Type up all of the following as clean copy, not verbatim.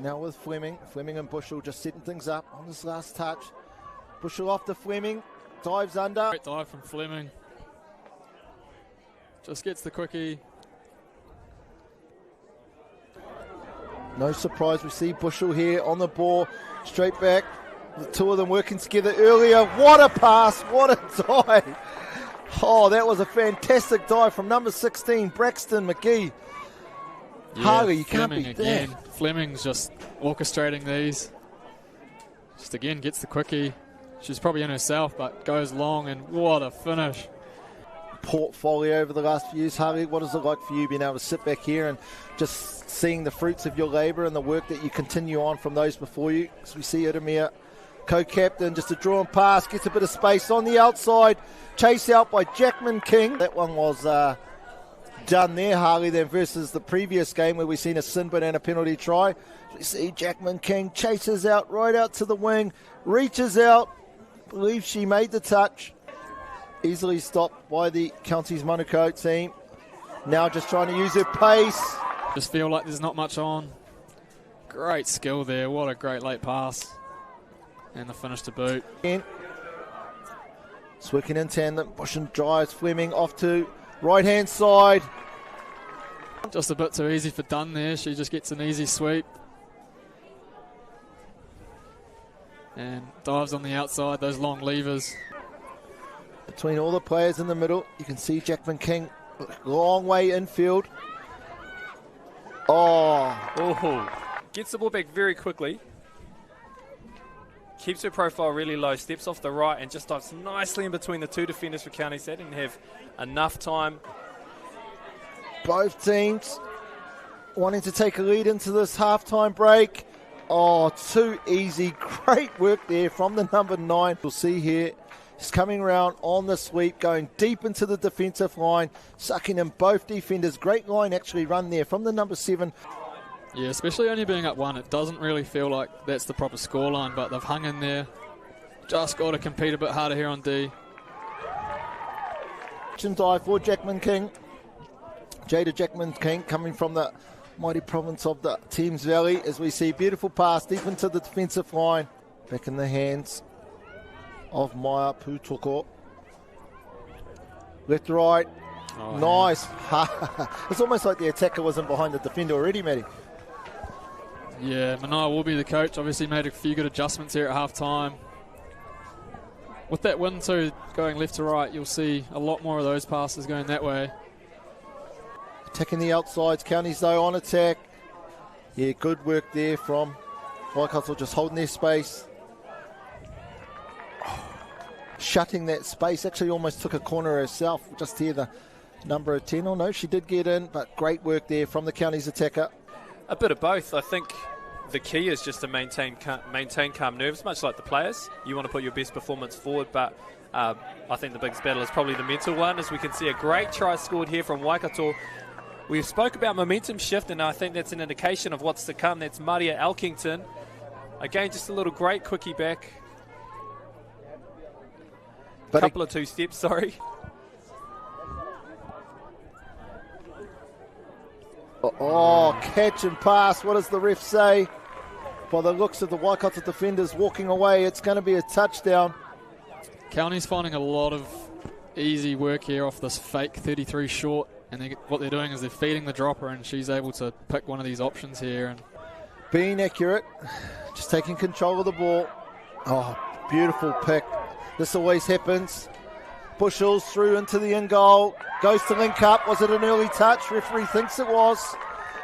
Now with Fleming and Bushell just setting things up on this last touch. Bushell off to Fleming, dives under. Great dive from Fleming. Just gets the quickie. No surprise, we see Bushell here on the ball, straight back. The two of them working together earlier. What a pass, what a dive. Oh, that was a fantastic dive from number 16, Braxton McGee. Yeah, Harley, you can't Fleming beat again. that. Fleming's just orchestrating these. Just again gets the quickie. She's probably in herself, but goes long, and what a finish. Portfolio over the last few years, Harley, what is it like for you being able to sit back here and just seeing the fruits of your labour and the work that you continue on from those before you? As we see Edemir, co-captain, just a draw and pass, gets a bit of space on the outside, chase out by Jackman King. That one was done there, Harley, then versus the previous game where we've seen a sin bin and a penalty try. We see Jackman King chases out right out to the wing, reaches out, believes she made the touch. Easily stopped by the Counties Manukau team. Now just trying to use her pace. Just feel like there's not much on. Great skill there. What a great late pass. And the finish to boot. It's working in tandem. Bush and drives Fleming off to right-hand side. Just a bit too easy for Dunn there. She just gets an easy sweep. And dives on the outside, those long levers. Between all the players in the middle, you can see Jackman King, long way infield. Oh. Gets the ball back very quickly. Keeps her profile really low, steps off the right and just dives nicely in between the two defenders for Counties. They didn't have enough time. Both teams wanting to take a lead into this halftime break. Oh, too easy. Great work there from the number 9. We'll see here. He's coming around on the sweep, going deep into the defensive line, sucking in both defenders. Great line actually run there from the number 7. Yeah, especially only being up 1, it doesn't really feel like that's the proper scoreline, but they've hung in there. Just got to compete a bit harder here on D. Dive for Jackman King. Jada Jackman King coming from the mighty province of the Thames Valley, as we see beautiful pass deep into the defensive line. Back in the hands of Maya Putoko. Left to right. Oh, nice. Yeah. It's almost like the attacker wasn't behind the defender already, Matty. Yeah, Manai will be the coach. Obviously made a few good adjustments here at half time. With that wind too, going left to right, you'll see a lot more of those passes going that way. Attacking the outsides. Counties though on attack. Yeah, good work there from Waikato, just holding their space. Shutting that space, actually almost took a corner herself. Just here the number 10. Oh no, she did get in, but great work there from the Counties attacker. A bit of both. I think the key is just to maintain calm nerves, much like the players. You want to put your best performance forward, but I think the biggest battle is probably the mental one, as we can see a great try scored here from Waikato. We spoke about momentum shift, and I think that's an indication of what's to come. That's Maria Elkington. Again, just a little great quickie back. A couple of 2 steps, sorry. Oh, catch and pass. What does the ref say? By the looks of the Waikato defenders walking away, it's going to be a touchdown. Counties finding a lot of easy work here off this fake 33 short, and what they're doing is they're feeding the dropper, and she's able to pick one of these options here. And being accurate, just taking control of the ball. Oh, beautiful pick. This always happens. Bushels through into the in goal. Goes to link up. Was it an early touch? Referee thinks it was.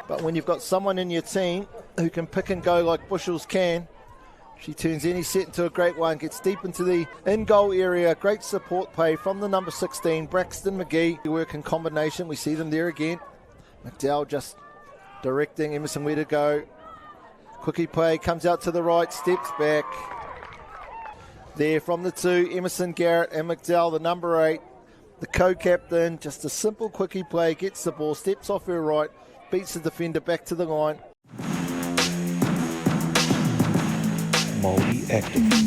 But when you've got someone in your team who can pick and go like Bushels can, she turns any set into a great one. Gets deep into the in goal area. Great support play from the number 16, Braxton McGee. They work in combination. We see them there again. McDowell just directing Emerson where to go. Quickie play. Comes out to the right. Steps back. There from the 2, Emerson Garrett and McDowell, the number 8, the co-captain. Just a simple quickie play, gets the ball, steps off her right, beats the defender back to the line. Māori Active.